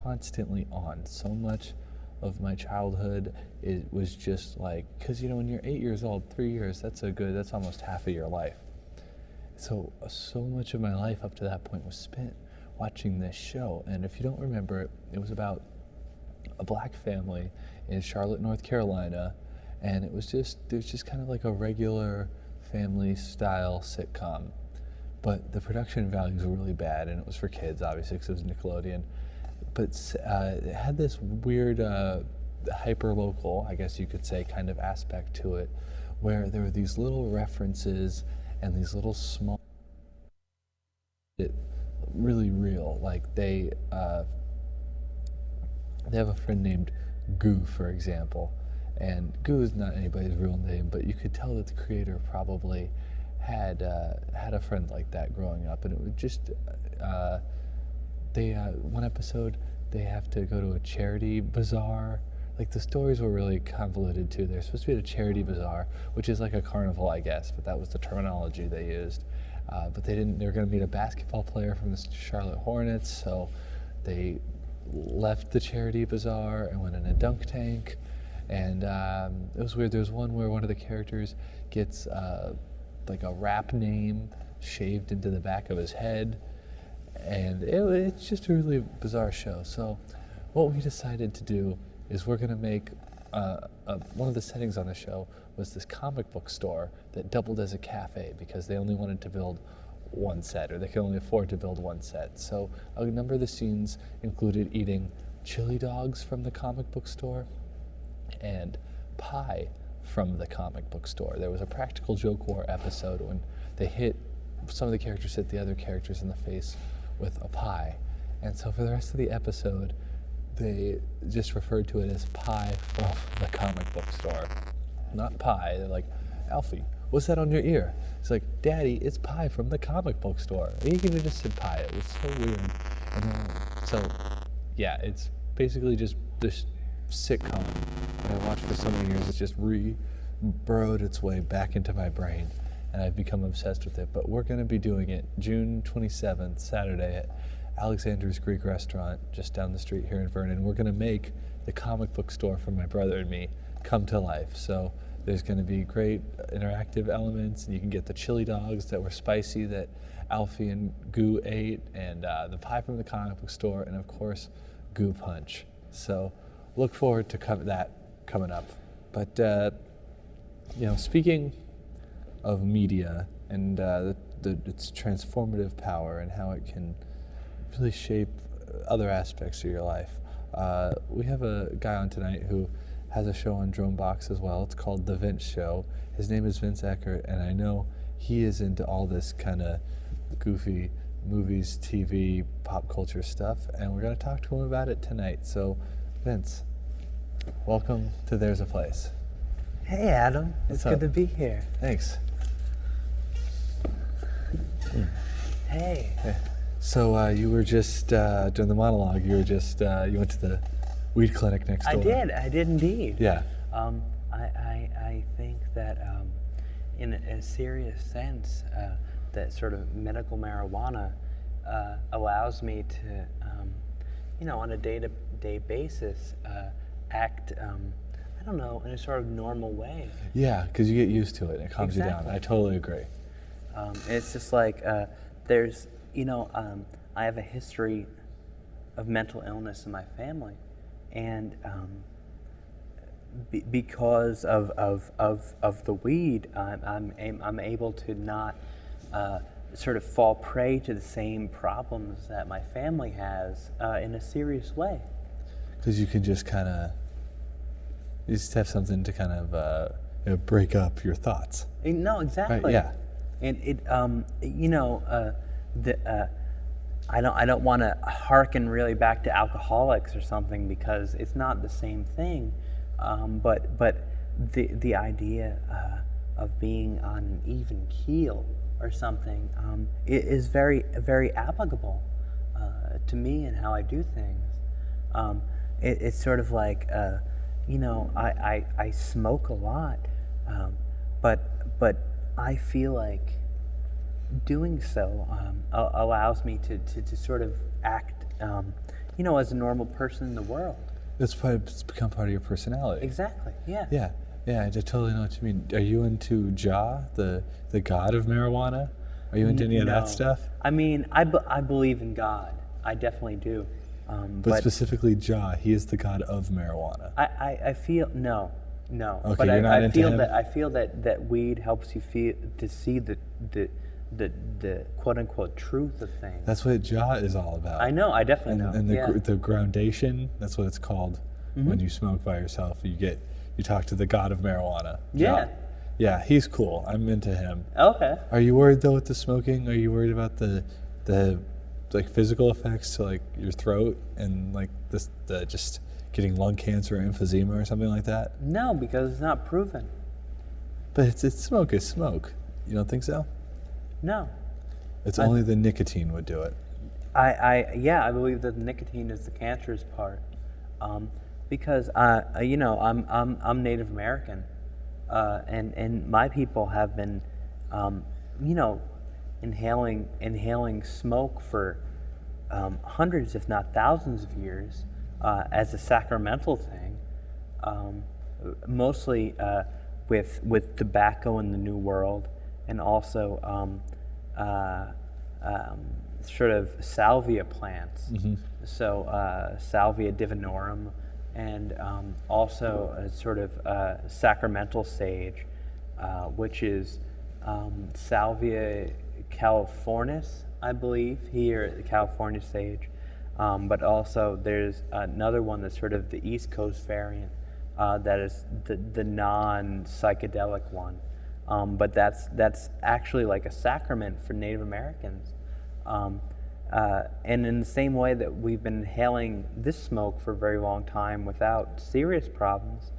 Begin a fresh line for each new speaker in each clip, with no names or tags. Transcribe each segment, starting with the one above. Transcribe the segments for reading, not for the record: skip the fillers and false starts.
constantly on. So much of my childhood, it was just like, because when you're 8 years old, 3 years, that's almost half of your life. So much of my life up to that point was spent watching this show. And if you don't remember it, it was about a black family in Charlotte, North Carolina, and it was just kind of like a regular family style sitcom. But the production values were really bad, and it was for kids, obviously, because it was Nickelodeon. But it had this weird hyper-local, I guess you could say, kind of aspect to it, where there were these little references and these little small, really real. Like they have a friend named Goo, for example, and Goo is not anybody's real name, but you could tell that the creator probably had a friend like that growing up, and it would just one episode they have to go to a charity bazaar. Like the stories were really convoluted too. They're supposed to be at a charity bazaar, which is like a carnival, I guess, but that was the terminology they used. But they didn't. They were going to meet a basketball player from the Charlotte Hornets, so they left the charity bazaar and went in a dunk tank. And it was weird. There's one where one of the characters gets like a rap name shaved into the back of his head, and it's just a really bizarre show. So what we decided to do is we're going to make one of the settings on the show was this comic book store that doubled as a cafe because they only wanted to build one set, or they could only afford to build one set. So a number of the scenes included eating chili dogs from the comic book store and pie from the comic book store. There was a Practical Joke War episode when some of the characters hit the other characters in the face with a pie. And so for the rest of the episode, they just referred to it as pie from the comic book store. Not pie. They're like, Alfie, what's that on your ear? It's like, Daddy, it's pie from the comic book store. He could have just said pie. It was so weird. And then, yeah, it's basically just this sitcom that I watched for so many years. It's just burrowed its way back into my brain, and I've become obsessed with it. But we're going to be doing it June 27th, Saturday, at Alexander's Greek Restaurant just down the street here in Vernon. We're going to make the comic book store from my brother and me come to life. So there's going to be great interactive elements, and you can get the chili dogs that were spicy that Alfie and Goo ate, and the pie from the comic book store, and of course Goo Punch. So look forward to that coming up. But speaking of media and its transformative power and how it can really shape other aspects of your life, we have a guy on tonight who has a show on Dronebox as well. It's called The Vince Show. His name is Vince Eckert, and I know he is into all this kind of goofy movies, TV, pop culture stuff, and we're going to talk to him about it tonight. So, Vince, welcome to There's a Place.
Hey, Adam. It's good to be here.
Thanks.
Hey.
So you were just, during the monologue, you went to the weed clinic next door.
I did indeed.
Yeah.
I think that in a serious sense, that sort of medical marijuana allows me to, on a day-to-day basis, act, I don't know, in a sort of normal way.
Yeah, because you get used to it and it calms you down.
Exactly.
I totally agree.
It's just like there's, I have a history of mental illness in my family, and because of the weed, I'm able to not sort of fall prey to the same problems that my family has in a serious way.
Because you can just kind of, you just have something to kind of break up your thoughts.
No, exactly.
Right? Yeah.
And it, I don't want to hearken really back to alcoholics or something because it's not the same thing. But the idea of being on an even keel or something is very, very applicable to me and how I do things. It's sort of like, I smoke a lot, but I feel like doing so allows me to sort of act as a normal person in the world.
It's become part of your personality.
Exactly. Yeah.
Yeah. Yeah, I totally know what you mean. Are you into Ja, the god of marijuana? Are you into any of that stuff?
I mean, I believe in God. I definitely do.
But specifically Ja, he is the god of marijuana.
I feel no.
Okay,
but
you're not into him?
I feel that weed helps you see the quote unquote truth of things.
That's what Ja is all about.
I know. I definitely know.
And the groundation, that's what it's called. When you smoke by yourself, you talk to the god of marijuana. Ja.
Yeah.
Yeah, he's cool. I'm into him.
Okay.
Are you worried though with the smoking? Are you worried about the like physical effects to like your throat and like the just getting lung cancer or emphysema or something like that?
No, because it's not proven.
But it's smoke is smoke. You don't think so?
No.
It's only the nicotine would do it.
I believe that the nicotine is the cancerous part, because I'm Native American, and my people have been, inhaling smoke for hundreds, if not thousands, of years as a sacramental thing, mostly with tobacco in the New World, and also sort of salvia plants. So Salvia divinorum, and also a sort of sacramental sage, which is Salvia californis, I believe, here, the California sage. But also there's another one that's sort of the East Coast variant, that is the non-psychedelic one. But that's actually like a sacrament for Native Americans. And in the same way that we've been inhaling this smoke for a very long time without serious problems,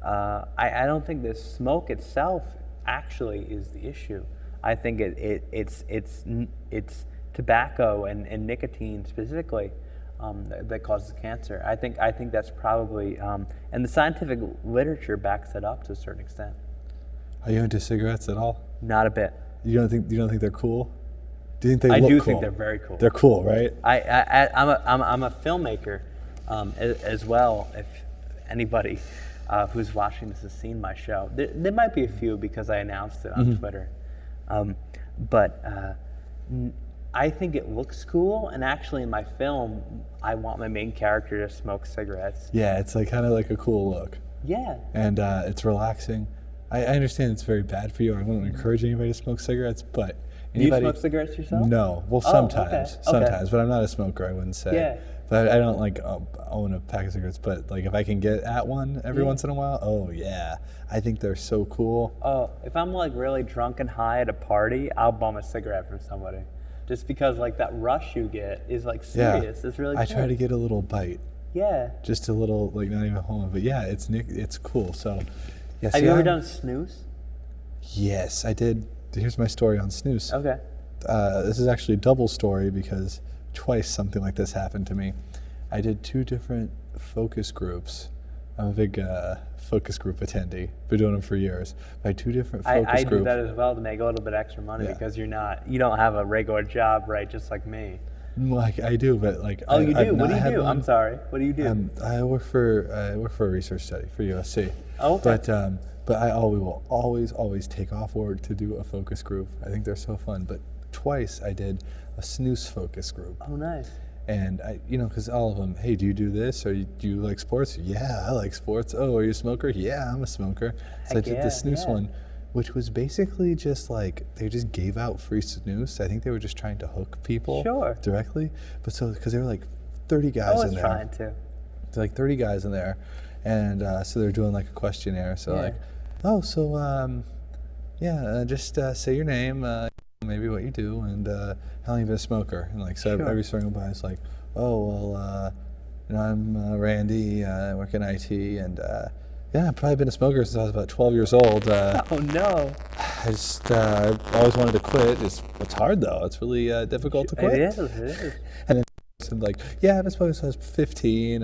I don't think the smoke itself actually is the issue. I think it's tobacco and nicotine specifically that causes cancer. I think that's probably, and the scientific literature backs it up to a certain extent.
Are you into cigarettes at all?
Not a bit.
You don't think they're cool? Do you think they look cool?
I do think they're very cool.
They're cool, right?
I'm a filmmaker as well. If anybody who's watching this has seen my show, there might be a few because I announced it on Twitter. But I think it looks cool, and actually in my film, I want my main character to smoke cigarettes.
Yeah, it's like kind of like a cool look.
Yeah.
And it's relaxing. I understand it's very bad for you. I wouldn't encourage anybody to smoke cigarettes, but anybody...
Do you smoke cigarettes yourself?
No. Well, sometimes. Sometimes, but I'm not a smoker, I wouldn't say.
Yeah.
But I don't like own a pack of cigarettes, but like if I can get at one every once in a while, oh yeah. I think they're so cool.
Oh, if I'm like really drunk and high at a party, I'll bum a cigarette from somebody. Just because like that rush you get is like serious. It's really cool.
I try to get a little bite.
Yeah.
Just a little, like not even a whole one, but yeah, it's cool. So, yeah.
Have you ever done snooze?
Yes, I did. Here's my story on snooze.
Okay.
This is actually a double story because twice something like this happened to me. I did 2 different focus groups. I'm a big focus group attendee. Been doing them for years. I had 2 different focus groups.
I do that as well to make a little bit extra money because you don't have a regular job, right? Just like me.
Like I do, but like
you do. What do you do? I'm sorry. What do you do?
I work for a research study for USC.
Oh, okay.
But I will always take off work to do a focus group. I think they're so fun. But twice I did a snooze focus group.
Oh, nice.
And because all of them, hey, do you do this? Or do you like sports? Yeah, I like sports. Oh, are you a smoker? Yeah, I'm a smoker. So I did the snooze one, which was basically just like, they just gave out free snooze. I think they were just trying to hook people directly. But because there were like 30 guys in there.
Trying to.
There's like 30 guys in there. And so they're doing like a questionnaire. So like, oh, so just say your name, maybe what you do, and how long you've been a smoker. And like, so every single guy is like, oh, well, I'm Randy, I work in IT, and I've probably been a smoker since I was about 12 years old.
Oh no.
I've always wanted to quit. It's hard though. It's really difficult to quit.
It is.
And then I'm like, yeah, I've been smoking since I was 15.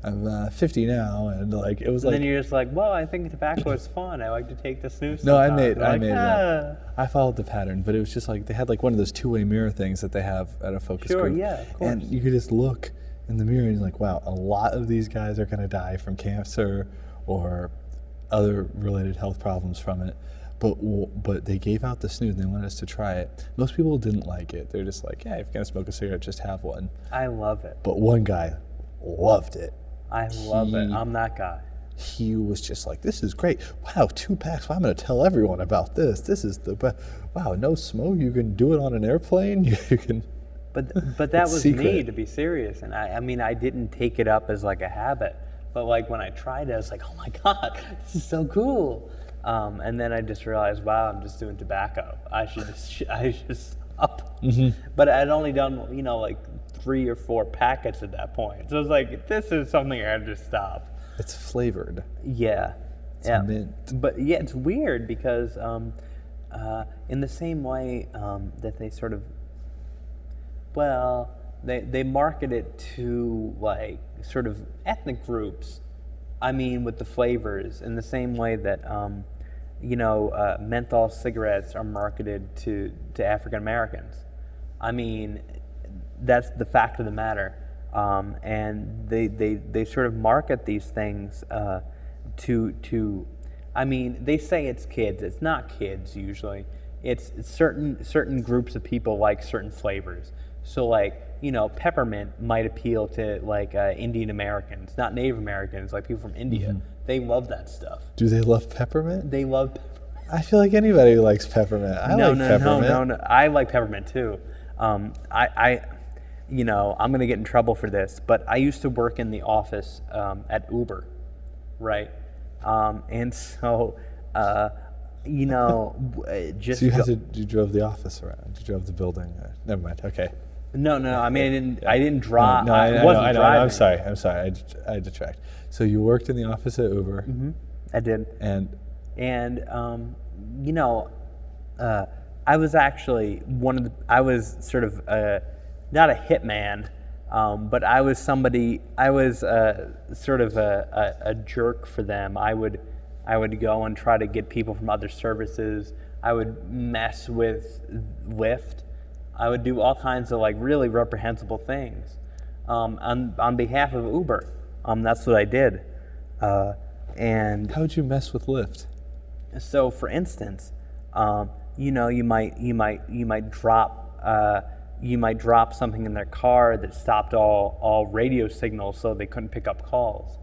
I'm 50 now, and like it was like.
And then you're just like, well, I think tobacco is fun. I like to take the snooze.
No, I made I followed the pattern, but it was just like they had like one of those 2-way mirror things that they have at a focus group.
Yeah, of course.
And you could just look, in the mirror and you're like, wow, a lot of these guys are going to die from cancer or other related health problems from it. But they gave out the snooze and they wanted us to try it. Most people didn't like it. They're just like, yeah, if you're going to smoke a cigarette, just have one.
I love it.
But one guy loved it.
I love it. I'm that guy.
He was just like, this is great. Wow, 2 packs. Well, I'm going to tell everyone about this. This is the best. Wow, no smoke. You can do it on an airplane. You can.
But that was
secret.
me, to be serious. And I mean, I didn't take it up as like a habit. But like when I tried it, I was like, oh my God, this is so cool. And then I just realized, wow, I'm just doing tobacco. I should just stop. Mm-hmm. But I'd only done, like 3 or 4 packets at that point. So I was like, this is something I had to stop.
It's flavored.
Yeah.
It's mint.
But yeah, it's weird because in the same way that they sort of, they market it to like sort of ethnic groups. I mean, with the flavors, in the same way that menthol cigarettes are marketed to African Americans. I mean, that's the fact of the matter. And they sort of market these things to I mean, they say it's kids. It's not kids usually. It's certain groups of people like certain flavors. So like, peppermint might appeal to like Indian Americans, not Native Americans, like people from India. Mm-hmm. They love that stuff.
Do they love peppermint?
They love peppermint.
I feel like anybody likes peppermint. I like peppermint.
No. I like peppermint too. I'm going to get in trouble for this, but I used to work in the office at Uber, right? And so, just...
So you drove the office around? You drove the building? Never mind, okay.
No, I mean, I didn't drive.
No,
I wasn't driving.
I'm sorry, I detract. So you worked in the office at Uber?
Mm-hmm. I did.
And
I was actually I was sort of, not a hitman, but I was sort of a jerk for them. I would go and try to get people from other services. I would mess with Lyft. I would do all kinds of like really reprehensible things on behalf of Uber. That's what I did. And
how would you mess with Lyft?
So, for instance, you might drop something in their car that stopped all radio signals, so they couldn't pick up calls,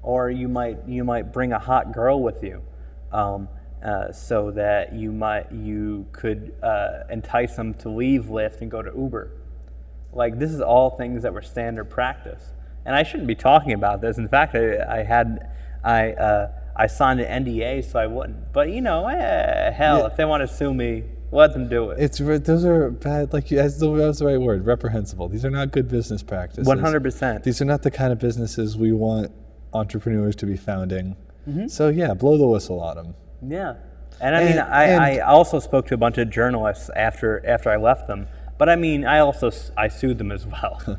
or you might bring a hot girl with you, so that you could entice them to leave Lyft and go to Uber. Like, this is all things that were standard practice, and I shouldn't be talking about this. In fact, I signed an NDA so I wouldn't. But if they want to sue me, let them do it.
Those are bad. Like that's the right word. Reprehensible. These are not good business practices.
100%.
These are not the kind of businesses we want entrepreneurs to be founding. Mm-hmm. So yeah, blow the whistle on them.
Yeah, and I also spoke to a bunch of journalists after I left them. But I mean, I sued them as well.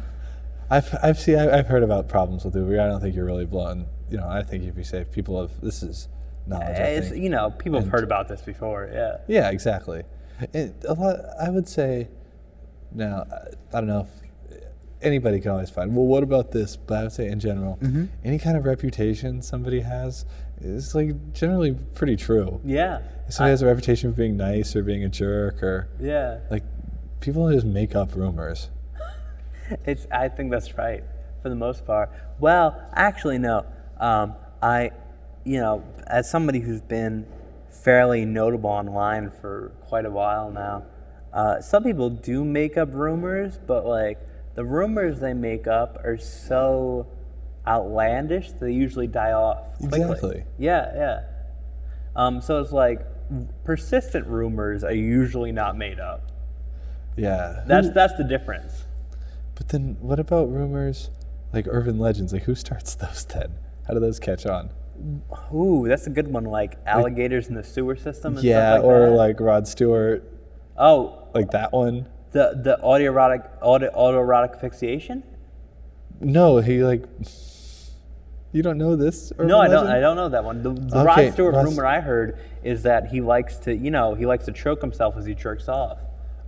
I've heard about problems with Uber. I don't think you're really blowing. I think if you say people have, this is knowledge.
People have heard about this before. Yeah.
Yeah, exactly. And a lot. I would say. Now, I don't know if anybody can always find. Well, what about this? But I would say in general, mm-hmm. any kind of reputation somebody has is like generally pretty true.
Yeah.
If somebody has a reputation for being nice or being a jerk or like people don't just make up rumors.
I think that's right for the most part. Well, actually, no. As somebody who's been fairly notable online for quite a while now, some people do make up rumors, but like the rumors they make up are so outlandish they usually die off quickly.
Exactly.
Yeah. So it's like persistent rumors are usually not made up.
Yeah.
That's the difference.
But then what about rumors like urban legends? Like who starts those then? How do those catch on?
Ooh, that's a good one. Like alligators in the sewer system and
stuff like
that?
Yeah, or like Rod Stewart.
Oh.
Like that one?
The autoerotic asphyxiation?
No, he like... You don't know this urban
No,
legend?
I don't know that one. The Rod Stewart rumor I heard is that he likes to choke himself as he jerks off.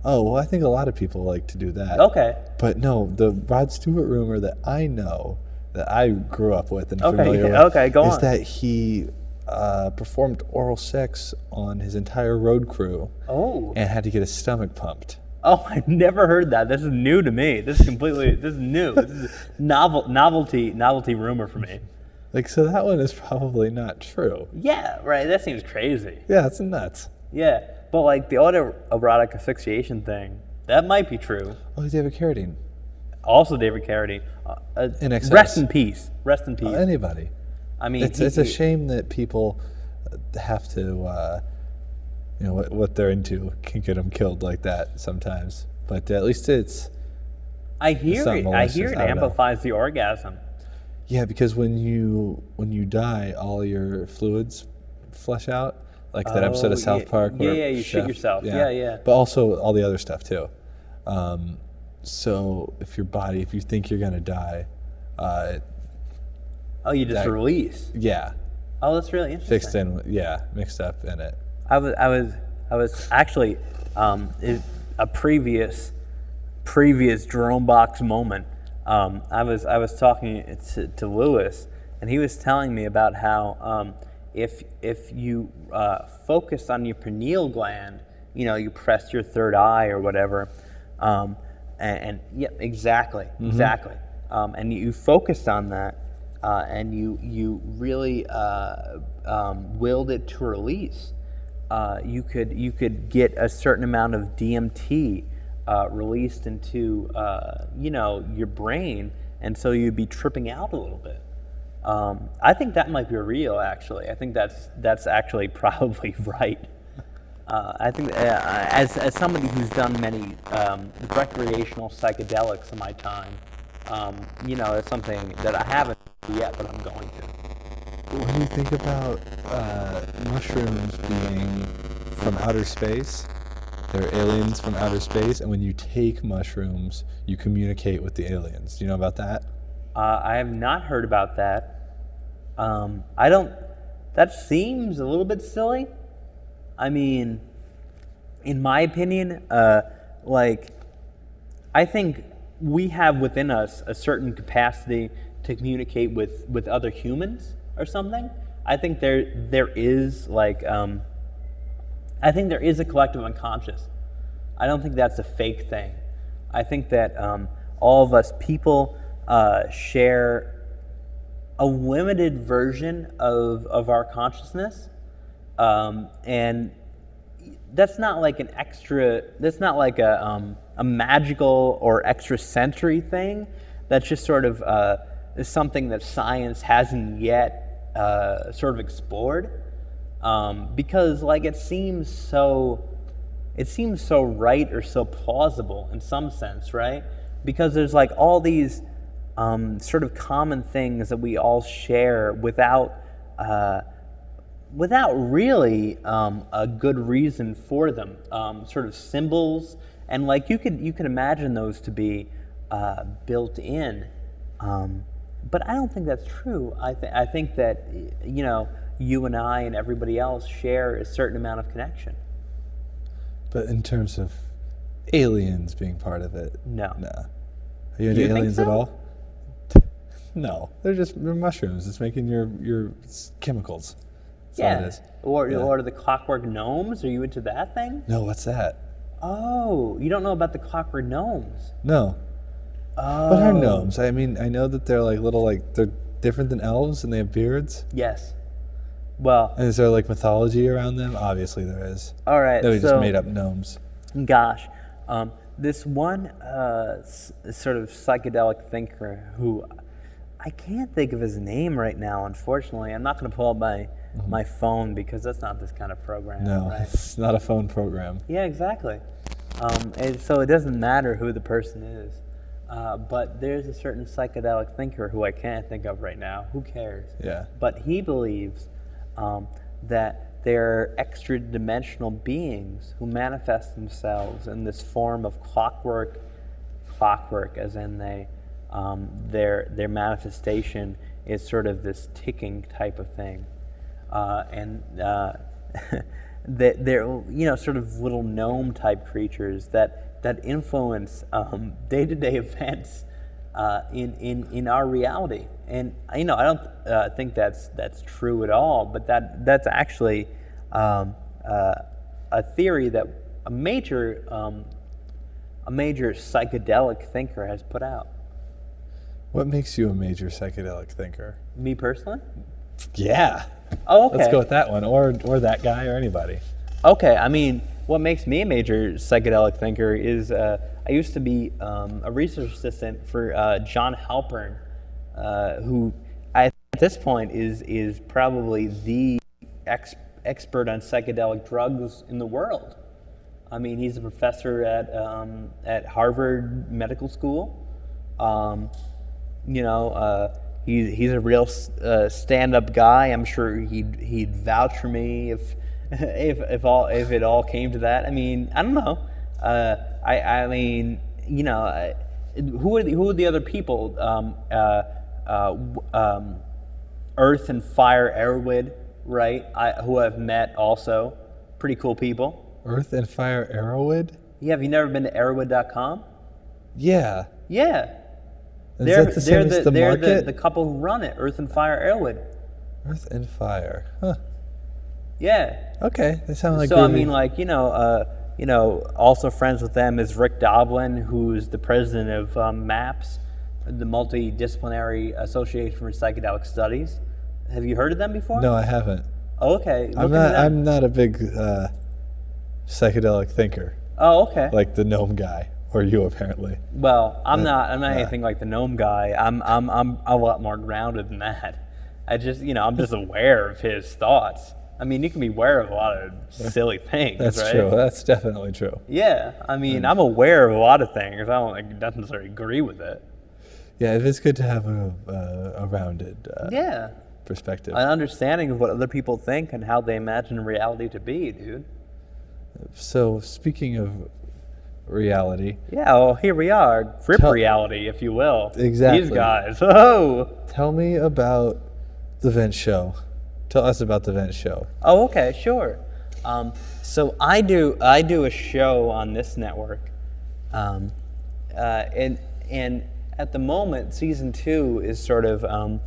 Oh, well, I think a lot of people like to do that.
Okay.
But no, the Rod Stewart rumor that I know, that I grew up with and
Okay,
familiar with,
okay, go
is
on.
that he performed oral sex on his entire road crew
Oh.
and had to get his stomach pumped.
Oh, I never heard that. This is new to me. This is new. This is novelty rumor for me.
Like, so that one is probably not true.
Yeah, right. That seems crazy.
Yeah, it's nuts.
Yeah, but like the autoerotic asphyxiation thing, that might be true.
Oh, David Carradine.
Also, David Carradine.
In excess.
Rest in peace. Rest in peace.
Anybody.
I mean,
It's a shame that people have to, what they're into can get them killed like that sometimes. But at least it's...
I hear
not
it. I
malicious.
hear it
I don't know.
amplifies the orgasm.
Yeah, because when you die, all your fluids flush out. Like that episode of South Park.
Yeah,
where
you shoot yourself. Yeah.
But also all the other stuff too. So if you think you're going to die,
you just release.
yeah,
Oh, that's really interesting.
mixed up in it.
I was actually a previous Jerome Box moment. I was talking to Lewis, and he was telling me about how if you focus on your pineal gland, you press your third eye or whatever, and yeah, exactly, and you focused on that, and you really willed it to release. You could get a certain amount of DMT released into your brain, and so you'd be tripping out a little bit. I think that might be real. Actually, I think that's actually probably right. I think as somebody who's done many recreational psychedelics in my time, it's something that I haven't yet, but I'm going to.
When you think about mushrooms being from outer space, they're aliens from outer space, and when you take mushrooms, you communicate with the aliens. Do you know about that?
I have not heard about that. That seems a little bit silly. I mean, in my opinion, I think we have within us a certain capacity to communicate with other humans or something. I think there is I think there is a collective unconscious. I don't think that's a fake thing. I think that all of us people share a limited version of our consciousness, and that's not like that's not like a magical or extrasensory thing. That's just sort of is something that science hasn't yet sort of explored, because it seems so right or so plausible in some sense, right? Because there's all these sort of common things that we all share without really a good reason for them, sort of symbols, and you could imagine those to be built in, but I don't think that's true. I think that you and I and everybody else share a certain amount of connection.
But in terms of aliens being part of it,
no.
Are you into
You think
aliens
so?
at all? No, they're mushrooms. It's making your chemicals. That's all it is.
Or the clockwork gnomes. Are you into that thing?
No, what's that?
Oh, you don't know about the clockwork gnomes?
No.
Oh.
What are gnomes? I mean, I know that they're they're different than elves and they have beards.
Yes. Well.
And is there mythology around them? Obviously there is.
All right.
No, we just made up gnomes.
Gosh, this one sort of psychedelic thinker who I can't think of his name right now. Unfortunately, I'm not going to pull up my phone because that's not this kind of program.
No,
right?
It's not a phone program.
Yeah, exactly. And so it doesn't matter who the person is. But there's a certain psychedelic thinker who I can't think of right now. Who cares?
Yeah.
But he believes that there are extra-dimensional beings who manifest themselves in this form of clockwork, as in their manifestation is sort of this ticking type of thing. And they're sort of little gnome type creatures that influence day-to-day events in our reality. And I don't think that's true at all, but that's actually a theory that a major psychedelic thinker has put out.
What makes you a major psychedelic thinker?
Me personally?
Yeah.
Oh, okay.
Let's go with that one, or that guy, or anybody.
Okay, I mean, what makes me a major psychedelic thinker is I used to be a research assistant for John Halpern, who at this point is probably the expert on psychedelic drugs in the world. I mean, he's a professor at Harvard Medical School. He's a real stand-up guy. I'm sure he'd vouch for me if it all came to that. I mean, I don't know. Who are the other people? Earth and Fire Airwood, right? Who I've met also. Pretty cool people.
Earth and Fire Arrowwood?
Yeah, have you never been to arrowwood.com?
Yeah.
Yeah.
Is that the same as the market?
They're the couple who run it, Earth and Fire Airwood.
Earth and Fire. Huh.
Yeah.
Okay. They sound like
So, I mean, also friends with them is Rick Doblin, who's the president of MAPS, the Multidisciplinary Association for Psychedelic Studies. Have you heard of them before?
No, I haven't.
Oh, okay.
I'm not a big psychedelic thinker.
Oh, okay.
Like the gnome guy, or you apparently.
Well, I'm not anything like the gnome guy. I'm a lot more grounded than that. I'm just aware of his thoughts. I mean, you can be aware of a lot of silly things,
That's
right?
true. That's definitely true.
Yeah, I mean, I'm aware of a lot of things. I don't necessarily agree with it.
Yeah, it's good to have a rounded perspective.
An understanding of what other people think and how they imagine reality to be, dude.
So, speaking of reality.
Yeah, well, here we are. Grip reality, if you will.
Exactly.
These guys. Oh!
Tell me about the Vince show. Tell us about the Vince show.
Oh, okay, sure. So I do a show on this network, and at the moment, season 2 is sort of an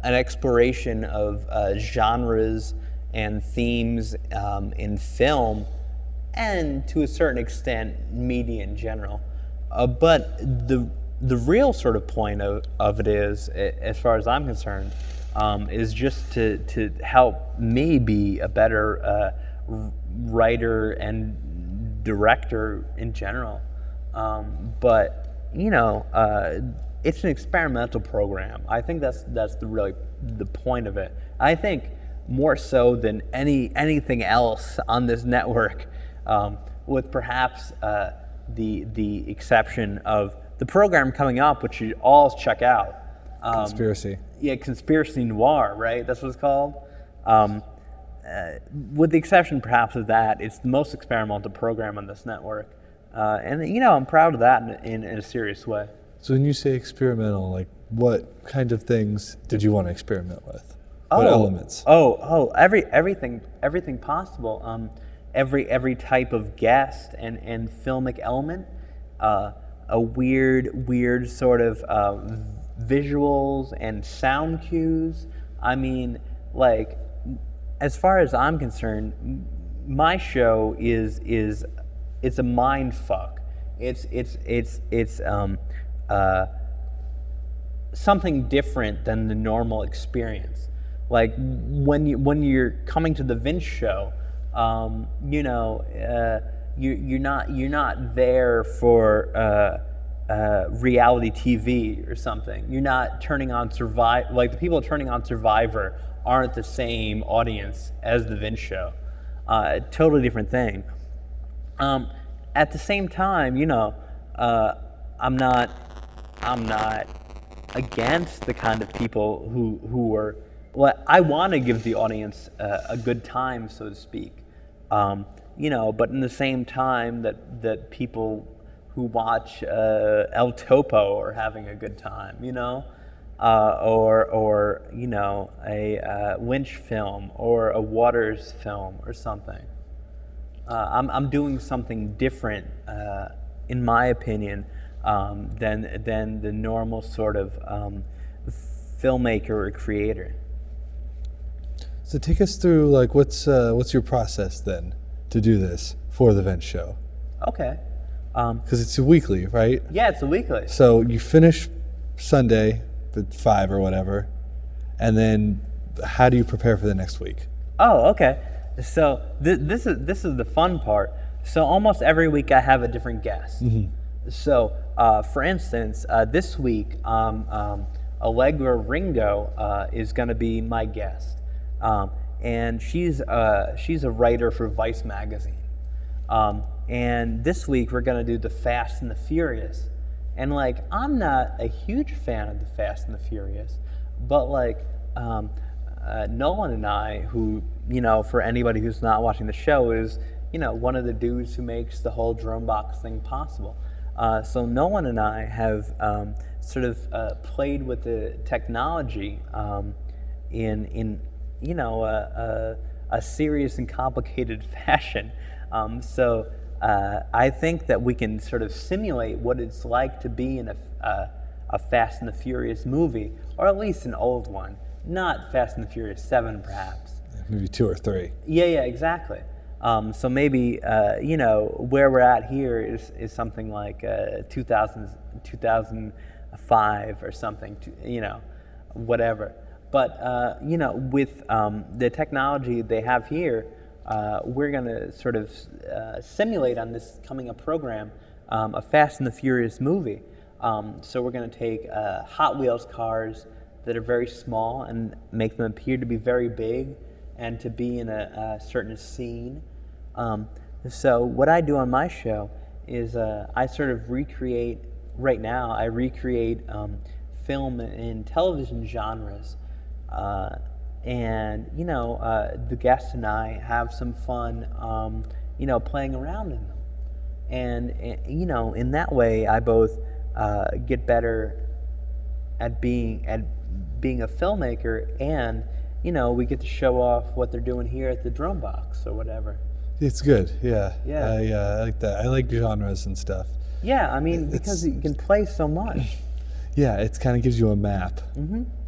exploration of genres and themes in film, and to a certain extent, media in general. But the real sort of point of it is, as far as I'm concerned, is just to help me be a better writer and director in general. But it's an experimental program. I think that's the point of it. I think more so than anything else on this network, with perhaps the exception of the program coming up, which you all check out.
Conspiracy.
Yeah, Conspiracy Noir, right? That's what it's called. With the exception, perhaps, of that, it's the most experimental program on this network. And I'm proud of that in a serious way.
So when you say experimental, like what kind of things did you want to experiment with? What elements?
Everything possible. Every type of guest and filmic element. A weird sort of visuals and sound cues. I mean, like, as far as I'm concerned, my show is it's a mind fuck. It's something different than the normal experience. Like when you're coming to the Vince show, you're not there for reality TV or something. You're not turning on Survivor. Like the people turning on Survivor aren't the same audience as the Vince show. Totally different thing. At the same time, I'm not against the kind of people who are. Well, I want to give the audience a good time, so to speak. But in the same time that people who watch El Topo are having a good time, or you know, a Lynch film or a Waters film or something. I'm doing something different, in my opinion, than the normal sort of filmmaker or creator.
So take us through, like, what's your process then to do this for the Vince Show?
Okay.
Because it's a weekly, right?
Yeah, it's a weekly.
So you finish Sunday at 5 or whatever, and then how do you prepare for the next week?
Oh, okay. So this is the fun part. So almost every week I have a different guest. So for instance, this week Allegra Ringo is going to be my guest, and she's a writer for Vice magazine. And this week we're going to do the Fast and the Furious. And like, I'm not a huge fan of the Fast and the Furious, but like Nolan and I, who, you know, for anybody who's not watching the show, is, you know, one of the dudes who makes the whole drone box thing possible. So Nolan and I have sort of played with the technology in you know, a serious and complicated fashion. So I think that we can sort of simulate what it's like to be in a Fast and the Furious movie, or at least an old one, not Fast and the Furious 7 perhaps.
Maybe 2 or 3.
Yeah, exactly. So maybe, you know, where we're at here is something like 2005 or something, you know, whatever. But, you know, with the technology they have here, we're going to sort of simulate on this coming up program a Fast and the Furious movie. So we're going to take Hot Wheels cars that are very small and make them appear to be very big and to be in a certain scene. So what I do on my show is I sort of recreate, right now, I recreate film and television genres. And, you know, the guests and I have some fun, you know, playing around in them. And, you know, in that way, I both get better at being a filmmaker, and, you know, we get to show off what they're doing here at the Drone Box or whatever.
It's good, yeah.
Yeah.
I like that. I like genres and stuff.
Yeah, I mean, because you can play so much.
Yeah, it kind of gives you a map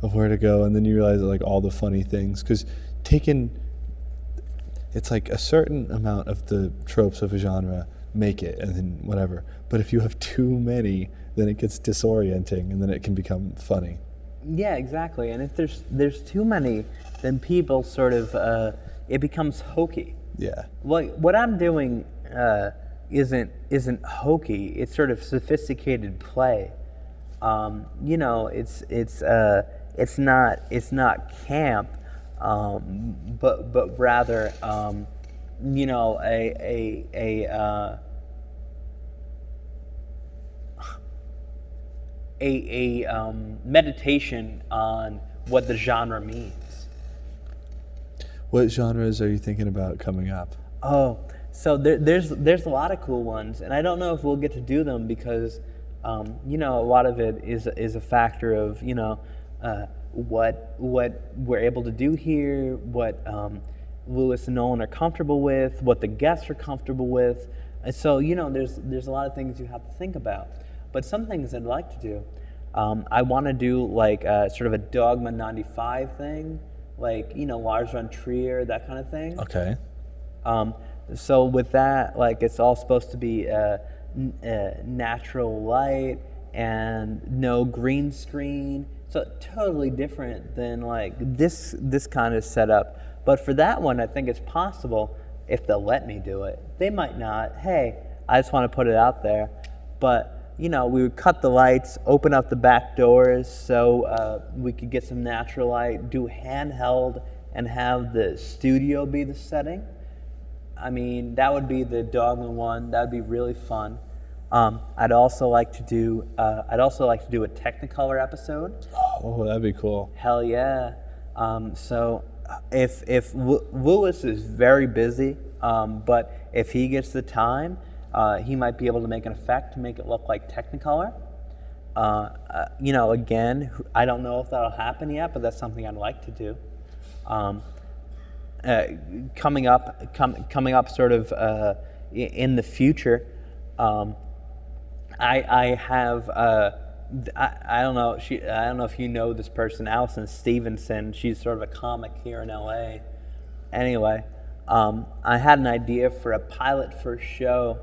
of where to go, and then you realize like all the funny things. Because it's like a certain amount of the tropes of a genre make it, and then whatever. But if you have too many, then it gets disorienting, and then it can become funny.
Yeah, exactly. And if there's too many, then people sort of it becomes hokey.
Yeah.
Like what I'm doing isn't hokey. It's sort of sophisticated play. You know, it's not camp, but rather, you know, a meditation on what the genre means.
What genres are you thinking about coming up?
Oh, so there's a lot of cool ones, and I don't know if we'll get to do them because, you know, a lot of it is a factor of, you know, what we're able to do here, what Lewis and Nolan are comfortable with, what the guests are comfortable with, and so, you know, there's a lot of things you have to think about. But some things I'd like to do, I want to do like sort of a Dogma 95 thing, like, you know, Lars von Trier, that kind of thing.
Okay.
So with that, like, it's all supposed to be natural light and no green screen. So totally different than like this kind of setup. But for that one, I think it's possible if they'll let me do it. They might not. Hey, I just want to put it out there. But, you know, we would cut the lights, open up the back doors so we could get some natural light, do handheld, and have the studio be the setting. I mean, that would be the Dogma one. That would be really fun. I'd also like to do a Technicolor episode.
Oh, that'd be cool.
Hell yeah. So if Lewis is very busy, but if he gets the time, he might be able to make an effect to make it look like Technicolor. Again, I don't know if that'll happen yet, but that's something I'd like to do. Coming up, sort of in the future, I have. I don't know. I don't know if you know this person, Allison Stevenson. She's sort of a comic here in LA. Anyway, I had an idea for a pilot for a show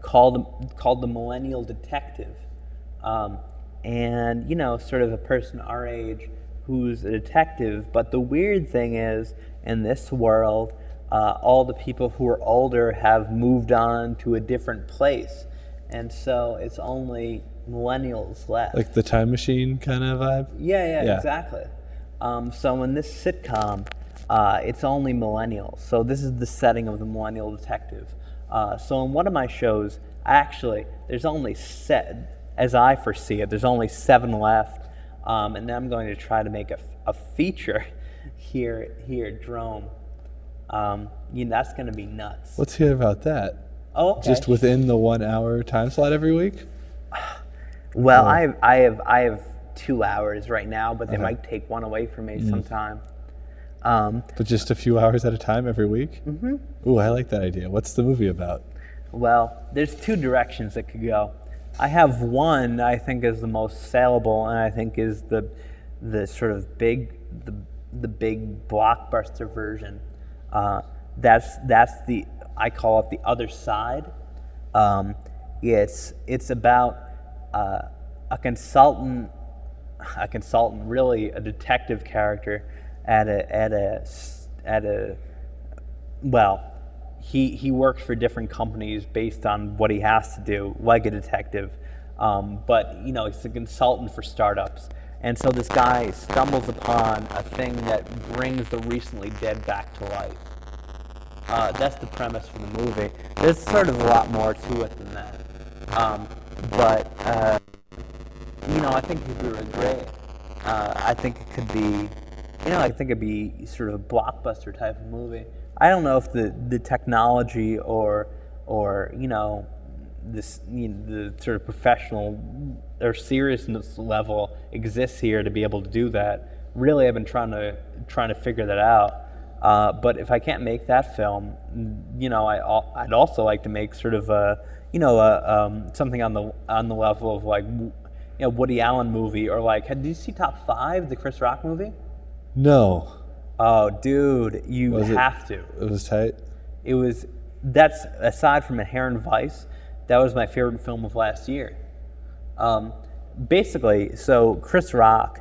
called The Millennial Detective, and sort of a person our age who's a detective. But the weird thing is, in this world, all the people who are older have moved on to a different place, and so it's only millennials left.
Like the time machine kind of vibe?
Yeah. Exactly. So in this sitcom, it's only millennials. So this is the setting of The Millennial Detective. So in one of my shows, there's only as I foresee it, there's only 7 left. And then I'm going to try to make a feature here at Drome. That's going to be nuts.
Let's hear about that.
Oh, okay.
Just within the 1 hour time slot every week?
Well, I have 2 hours right now, but they might take one away from me sometime.
But just a few hours at a time every week? Mm-hmm. Ooh, I like that idea. What's the movie about?
Well, there's 2 directions it could go. I have one I think is the most saleable, and I think is the sort of big blockbuster version. That's I call it The Other Side. It's about a consultant, really a detective character he works for different companies based on what he has to do, like a detective, but he's a consultant for startups. And so this guy stumbles upon a thing that brings the recently dead back to life. That's the premise for the movie. There's sort of a lot more to it than that. I think it'd be really great. I think it could be, I think it'd be sort of a blockbuster type of movie. I don't know if the technology or this the sort of professional or seriousness level exists here to be able to do that. Really, I've been trying to figure that out. But if I can't make that film, I'd also like to make sort of something on the level of like Woody Allen movie, or like, did you see Top 5, the Chris Rock movie?
No.
Oh, dude, you have to.
It was tight?
That's, aside from Inherent Vice, that was my favorite film of last year. Basically, so Chris Rock,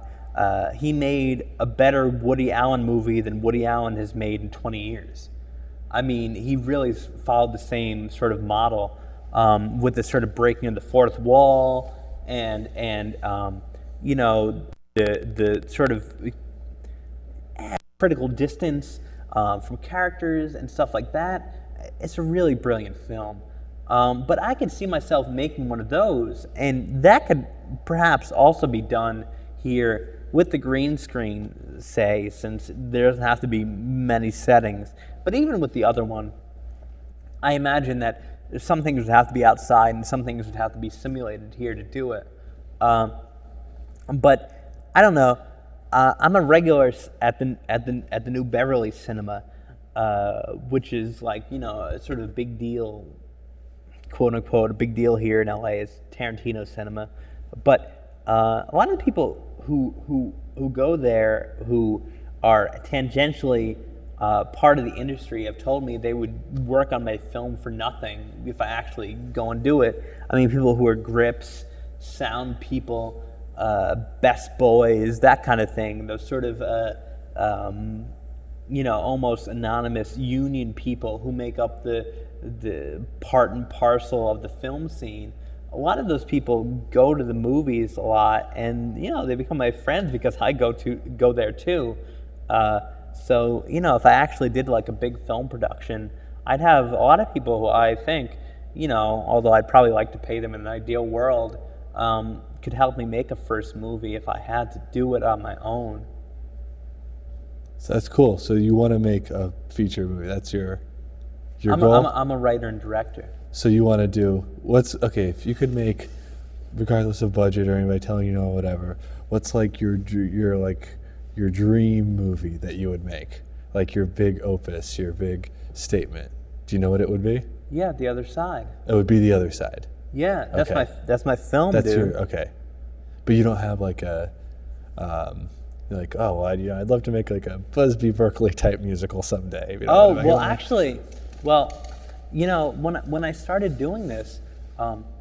he made a better Woody Allen movie than Woody Allen has made in 20 years. I mean, he really followed the same sort of model, with the sort of breaking of the fourth wall and the sort of critical distance from characters and stuff like that. It's a really brilliant film. But I could see myself making one of those, and that could perhaps also be done here with the green screen, say, since there doesn't have to be many settings. But even with the other one, I imagine that some things would have to be outside and some things would have to be simulated here to do it. But I don't know. I'm a regular at the New Beverly Cinema, which is like sort of a big deal, quote unquote, a big deal here in LA. Is Tarantino cinema, but a lot of the people who go there who are tangentially part of the industry have told me they would work on my film for nothing if I actually go and do it. I mean, people who are grips, sound people, best boys, that kind of thing. Those sort of almost anonymous union people who make up the part and parcel of the film scene. A lot of those people go to the movies a lot, and they become my friends because I go there too. So if I actually did like a big film production, I'd have a lot of people who I think, although I'd probably like to pay them in an ideal world, could help me make a first movie if I had to do it on my own.
So that's cool. So you want to make a feature movie? That's your goal?
I'm a writer and director.
So you want to do if you could make regardless of budget or anybody telling you no or whatever, what's like your dream movie that you would make? Like your big opus, your big statement. Do you know what it would be?
Yeah, The Other Side.
It would be The Other Side.
Yeah,
Okay.
that's my film,
That's
dude.
okay. But you don't have like a, you're like, oh, well, I'd love to make like a Busby Berkeley type musical someday. You know,
Oh,
like,
well, actually, when I started doing this,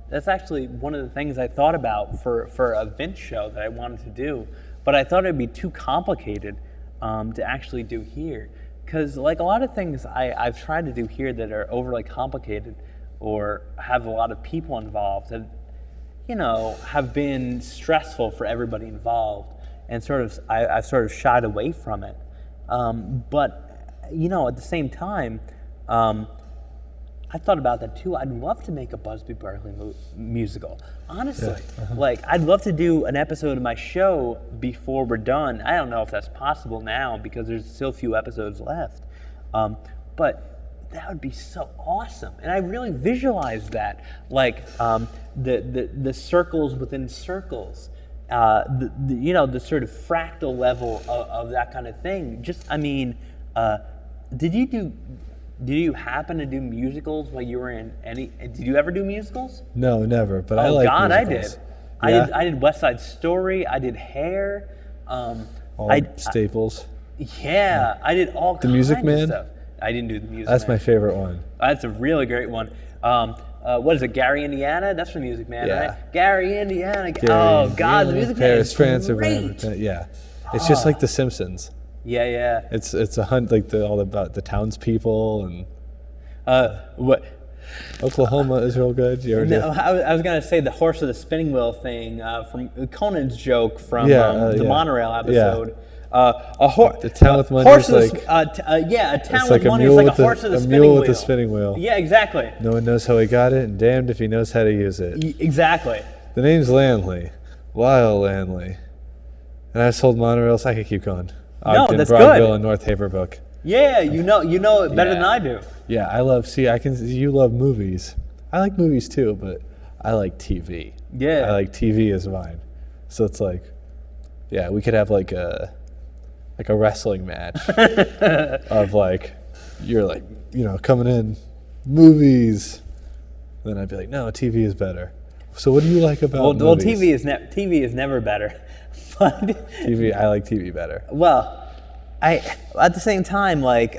that's actually one of the things I thought about for a Vince show that I wanted to do, but I thought it'd be too complicated to actually do here. Because like a lot of things I've tried to do here that are overly complicated or have a lot of people involved have been stressful for everybody involved, and I've sort of shied away from it. But at the same time, I thought about that too. I'd love to make a Busby Berkeley musical. Honestly, like I'd love to do an episode of my show before we're done. I don't know if that's possible now because there's still a few episodes left, but that would be so awesome. And I really visualized that, like the circles within circles, the sort of fractal level of that kind of thing. Did you happen to do musicals while you were in any? Did you ever do musicals?
No, never. But I like musicals.
I did.
Yeah?
I did West Side Story. I did Hair.
Staples.
I did all kinds
Music
of
Man?
stuff. I didn't do the Music
That's
Man.
my favorite one.
That's a really great one. What is it, Gary, Indiana? That's from Music Man,
Yeah.
right? Gary, Indiana.
Gary,
Oh, God, the Music Man
Paris,
is
France, or
great.
yeah. It's just like The Simpsons.
Yeah.
It's a hunt like all about the townspeople and
What?
Oklahoma is real good. You ever
No,
do?
I was gonna say the horse of the spinning wheel thing from Conan's joke from the
yeah.
Monorail episode.
Yeah.
The
town with money
horse
is
of
like
a town
it's
with
like a
money is
mule
like a
with a-
horse of the
a
spinning
mule
wheel.
with a spinning wheel.
Yeah, exactly.
No one knows how he got it, and damned if he knows how to use it.
Exactly.
The name's Landley, Lyle Landley, and I've sold monorails. I could keep going. Ogden,
that's
Broadville,
good.
and North Haverbrook.
Yeah, you know it better than I do.
Yeah, I love. See, I can. You love movies. I like movies too, but I like TV.
Yeah.
I like TV as mine. So it's like, yeah, we could have like a wrestling match of like, you're like, coming in, movies. Then I'd be like, no, TV is better. So what do you like about
Well,
movies?
TV is never better. But
TV, I like TV better.
well, at the same time, like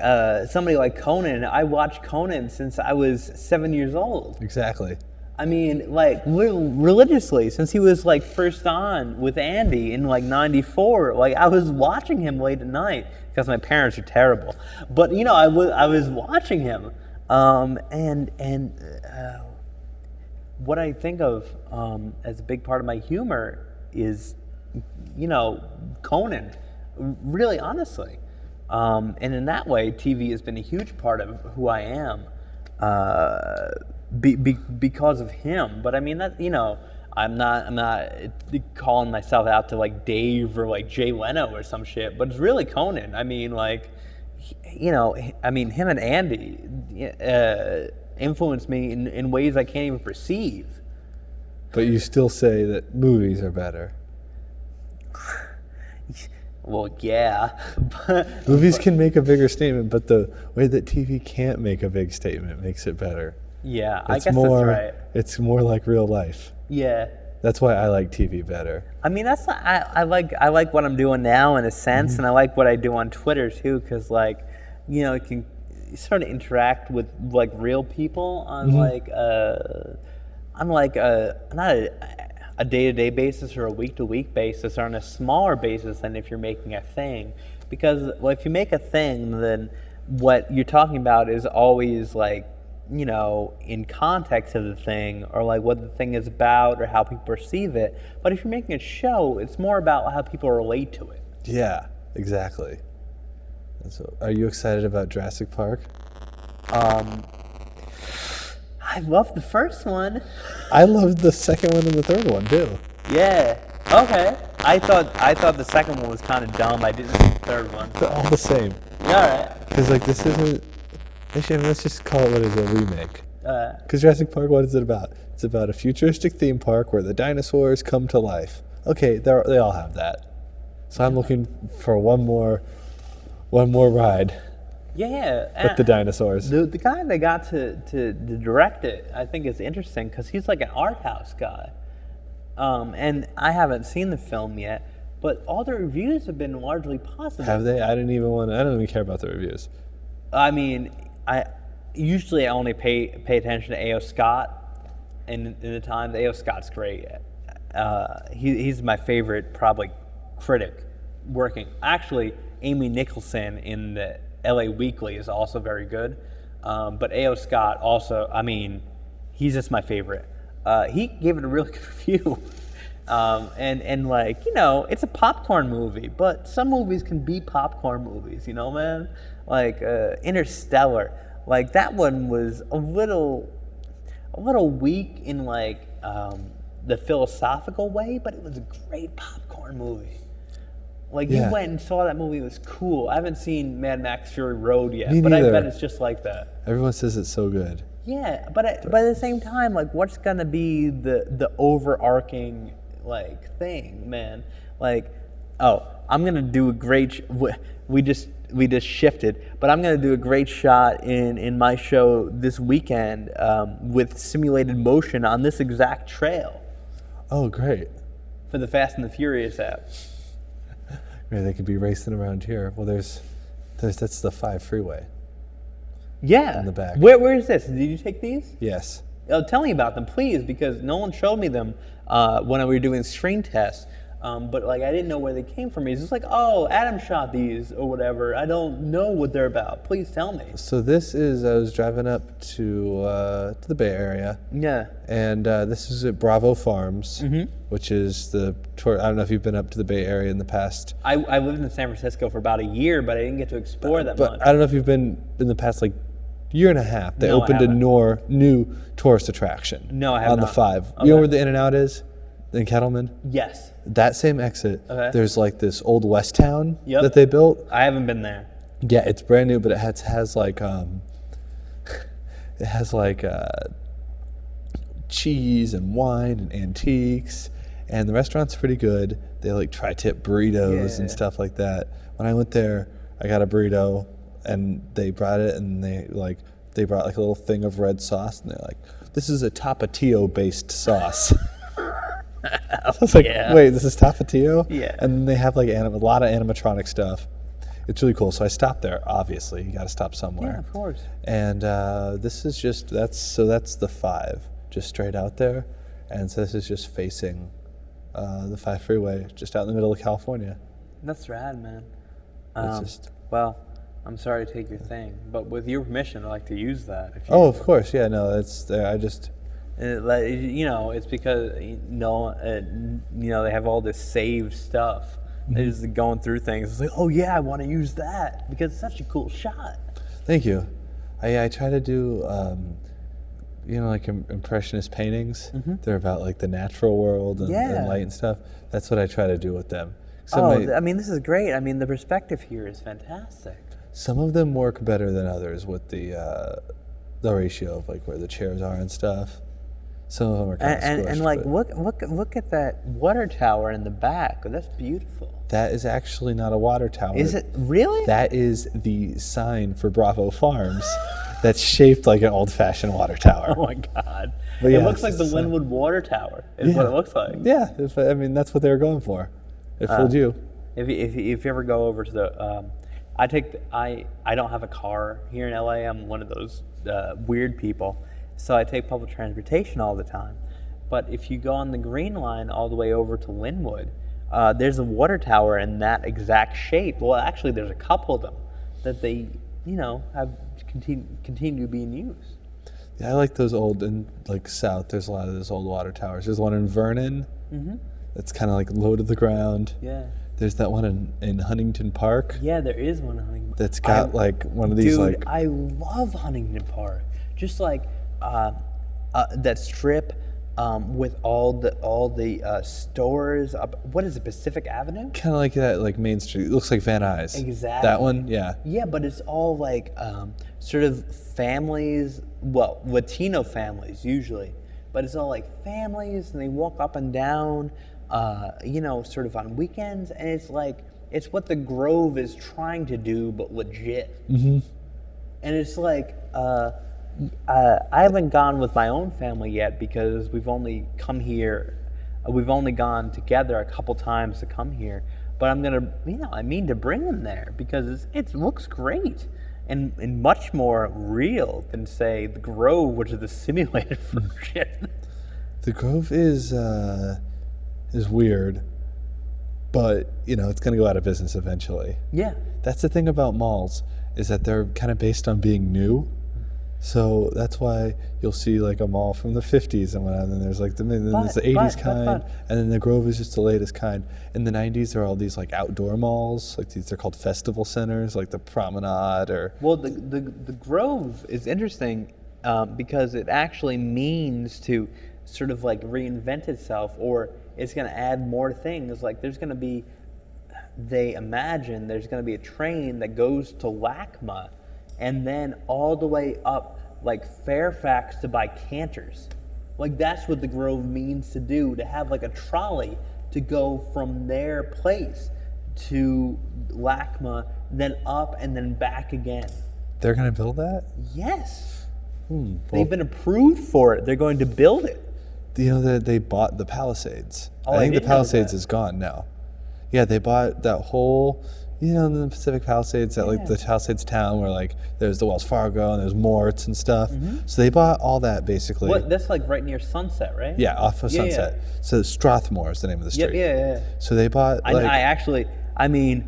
somebody like Conan, I watched Conan since I was 7 years old.
Exactly.
I mean, like religiously, since he was like first on with Andy in like '94. Like I was watching him late at night because my parents are terrible. But I was watching him, and what I think of as a big part of my humor is, Conan. Really, honestly, and in that way, TV has been a huge part of who I am. Because of him. But I mean that I'm not calling myself out to like Dave or like Jay Leno or some shit, but it's really Conan. I mean like him and Andy influenced me in ways I can't even perceive.
But you still say that movies are better.
Well, yeah.
Movies can make a bigger statement, but the way that TV can't make a big statement makes it better.
Yeah, I
It's
guess
more,
that's right.
It's more like real life.
Yeah.
That's why I like TV better.
I mean, that's not, I like what I'm doing now in a sense, and I like what I do on Twitter too, because you can sort of interact with like real people on not a day-to-day basis or a week-to-week basis, or on a smaller basis than if you're making a thing. Because if you make a thing, then what you're talking about is always like, in context of the thing, or like what the thing is about, or how people perceive it. But if you're making a show, it's more about how people relate to it.
Yeah, exactly. And so, are you excited about Jurassic Park?
I love the first one.
I loved the second one and the third one too.
Yeah. Okay. I thought the second one was kind of dumb. I didn't see the third one.
They're all the same.
Yeah, all right.
Because like this isn't. Actually, let's just call it what is a remake. Because Jurassic Park, what is it about? It's about a futuristic theme park where the dinosaurs come to life. Okay, they all have that. So I'm looking for one more ride
Yeah,
with the dinosaurs.
The guy that got to direct it, I think is interesting because he's like an art house guy. And I haven't seen the film yet, but all the reviews have been largely positive.
Have they? I don't even care about the reviews.
I mean, I usually only pay attention to A.O. Scott in the Times. A.O. Scott's great. He's my favorite probably critic working. Actually, Amy Nicholson in the L.A. Weekly is also very good. But A.O. Scott also, I mean, he's just my favorite. He gave it a really good review. And like, you know, it's a popcorn movie, but some movies can be popcorn movies, you know, man? Like Interstellar, like that one was a little weak in like the philosophical way, but it was a great popcorn movie. Like you went and saw that movie, it was cool. I haven't seen Mad Max Fury Road yet, but I bet it's just like that.
Everyone says it's so good.
Yeah, but at the same time, like, what's gonna be the overarching like thing, man? Like, oh, I'm gonna do a great. We just shifted, but I'm gonna do a great shot in my show this weekend with simulated motion on this exact trail.
Oh, great!
For the Fast and the Furious app.
Maybe they could be racing around here. Well, that's the 5 freeway.
Yeah.
In the back.
Where is this? Did you take these?
Yes.
Oh, tell me about them, please, because no one showed me them when we were doing screen tests. But like I didn't know where they came from. It's just like, oh, Adam shot these or whatever. I don't know what they're about. Please tell me.
So this is, I was driving up to the Bay Area.
Yeah.
And this is at Bravo Farms, which is the tour. I don't know if you've been up to the Bay Area in the past.
I lived in San Francisco for about a year, but I didn't get to explore that much.
But I don't know if you've been in the past like year and a half. They opened a new tourist attraction.
No, I haven't.
On the 5.
Okay.
You know where the In-N-Out is? In Kettleman?
Yes.
That same exit, there's like this old West Town
Yep.
that they built.
I haven't been there.
Yeah, it's brand new, but it has like cheese and wine and antiques, and the restaurant's pretty good. They like tri-tip burritos and stuff like that. When I went there, I got a burrito, and they brought it, and they brought like a little thing of red sauce, and they're like, "This is a Tapatio based sauce." I was like, wait, this is Tapatio?
Yeah.
And then they have like a lot of animatronic stuff. It's really cool. So I stopped there, obviously. You got to stop somewhere.
Yeah, of course.
And this is just, that's the 5, just straight out there. And so this is just facing the 5 freeway, just out in the middle of California.
That's rad, man. Well, I'm sorry to take your thing, but with your permission, I'd like to use that. If you
of course. Yeah, no, that's there. I just...
you know, it's because you know they have all this saved stuff. They're just going through things. It's like, oh yeah, I want to use that because it's such a cool shot.
Thank you. I try to do, like impressionist paintings. They're about like the natural world and light and stuff. That's what I try to do with them.
I mean, this is great. I mean, the perspective here is fantastic.
Some of them work better than others with the ratio of like where the chairs are and stuff. Some of them are kind of squished,
and like look at that water tower in the back. Oh, that's beautiful.
That is actually not a water tower.
Is it really?
That is the sign for Bravo Farms. That's shaped like an old-fashioned water tower.
Oh my God!
But
it looks like the Linwood Water Tower. Is what it looks like.
Yeah, I mean that's what they were going for. It fooled you.
If you ever go over to the, I don't have a car here in LA. I'm one of those weird people. So I take public transportation all the time. But if you go on the Green Line all the way over to Linwood, there's a water tower in that exact shape. Well, actually, there's a couple of them that they, have continue being used.
Yeah, I like those old, in like south, there's a lot of those old water towers. There's one in Vernon that's kind of like low to the ground.
Yeah.
There's that one in Huntington Park.
Yeah, there is one in Huntington Park.
That's got like one of these
Dude, I love Huntington Park. Just like that strip with all the stores. What is it, Pacific Avenue?
Kind of like that, like Main Street. It looks like Van Nuys.
Exactly.
That one, yeah.
Yeah, but it's all like sort of families, well, Latino families usually, but it's all like families, and they walk up and down, you know, sort of on weekends, and it's like, it's what the Grove is trying to do, but legit.
Mm-hmm.
And it's like, I haven't gone with my own family yet because we've only come here, we've only gone together a couple times to come here. But I'm gonna, you know, I mean to bring them there because it looks great and much more real than, say, the Grove, which is the simulated version.
The Grove is weird, but you know it's gonna go out of business eventually.
Yeah.
That's the thing about malls, is that they're kind of based on being new. So that's why you'll see like a mall from the 50s and whatnot, and then there's like there's the 80s kind, and then the Grove is just the latest kind. In the 90s, there are all these like outdoor malls, like they're called festival centers, like the Promenade or...
Well, the Grove is interesting because it actually means to sort of like reinvent itself, or it's going to add more things. Like there's going to be, they imagine there's going to be a train that goes to LACMA and then all the way up like Fairfax to buy Cantors. Like that's what the Grove means to do, to have like a trolley to go from their place to LACMA, then up and then back again.
They're going to build that?
Yes.
Well,
They've been approved for it. They're going to build it.
you know that they bought the Palisades.
Oh,
I think the
didn't know
Palisades
that.
is gone now. Yeah, they bought that whole, you know, the Pacific Palisades, that like the Palisades town where like there's the Wells Fargo and there's Mort's and stuff. So they bought all that basically.
What? That's like right near Sunset, right?
Yeah, off of
Yeah,
Sunset. So Strathmore is the name of the
Yeah,
street.
yeah.
So they bought
I
like
actually, I mean,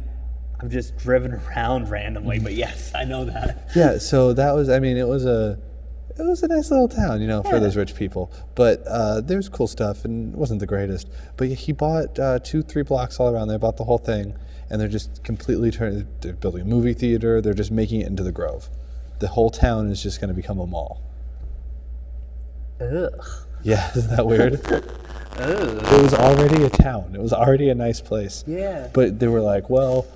I've just driven around randomly, but yes, I know that.
yeah. So that was, I mean, it was a nice little town, you know, for those rich people. But there was cool stuff, and it wasn't the greatest. But he bought 2-3 blocks all around there, bought the whole thing, and they're just completely turning. They're building a movie theater. They're just making it into the Grove. The whole town is just going to become a mall.
Ugh.
Yeah, isn't that weird?
Ugh.
It was already a town. It was already a nice place.
Yeah.
But they were like, well,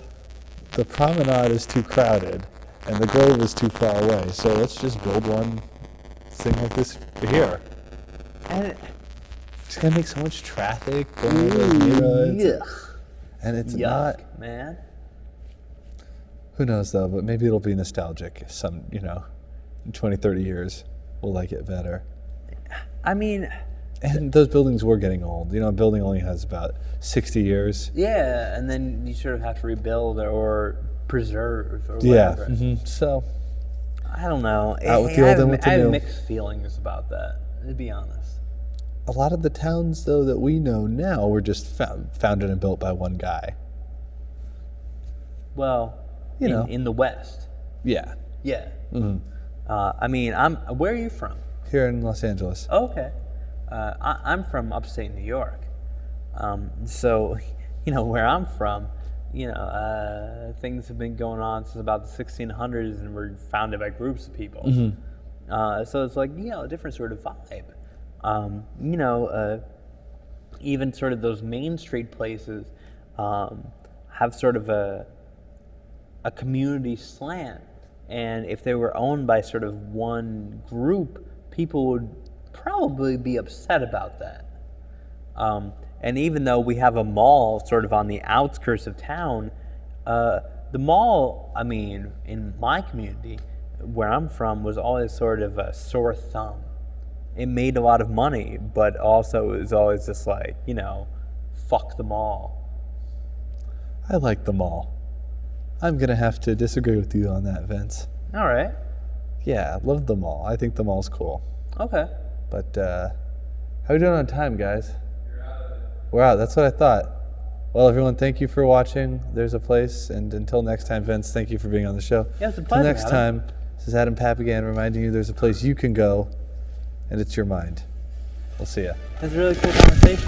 the Promenade is too crowded, and the Grove is too far away. So let's just build one thing like this here.
And
It's gonna make so much traffic going over those neighborhoods.
yuck.
And it's
Yuck,
not.
man.
Who knows though? But maybe it'll be nostalgic. Some, you know, in 20, 30 years, we'll like it better.
I mean,
And those buildings were getting old. You know, a building only has about 60 years.
yeah, and then you sort of have to rebuild or preserve or
Yeah.
whatever.
So
I don't know.
Out with the old, in with the
I have
new.
mixed feelings about that, to be honest.
a lot of the towns though that we know now were just founded and built by one guy.
Well,
You know.
in the West.
Yeah.
Yeah.
hmm
I mean, where are you from?
Here in Los Angeles.
Oh, okay. I'm from upstate New York. So, you know, where I'm from, you know, things have been going on since about the 1600s and were founded by groups of people. So it's like, you know, a different sort of vibe. You know, even sort of those main street places have sort of a community slant. And if they were owned by sort of one group, people would probably be upset about that. And even though we have a mall sort of on the outskirts of town, the mall, I mean, in my community, where I'm from, was always sort of a sore thumb. It made a lot of money, but also it was always just like, you know, fuck the mall.
I like the mall. I'm gonna have to disagree with you on that, Vince.
All right.
Yeah, I love the mall. I think the mall's cool.
Okay.
But how are we doing on time, guys? We're out. That's what I thought. Well, everyone, thank you for watching. There's a place, and until next time, Vince, thank you for being on the show.
Yeah, it's a
Until
pleasure,
next
Adam.
time, this is Adam Papagan reminding you there's a place you can go, and it's your mind. We'll see ya.
That's a really cool conversation.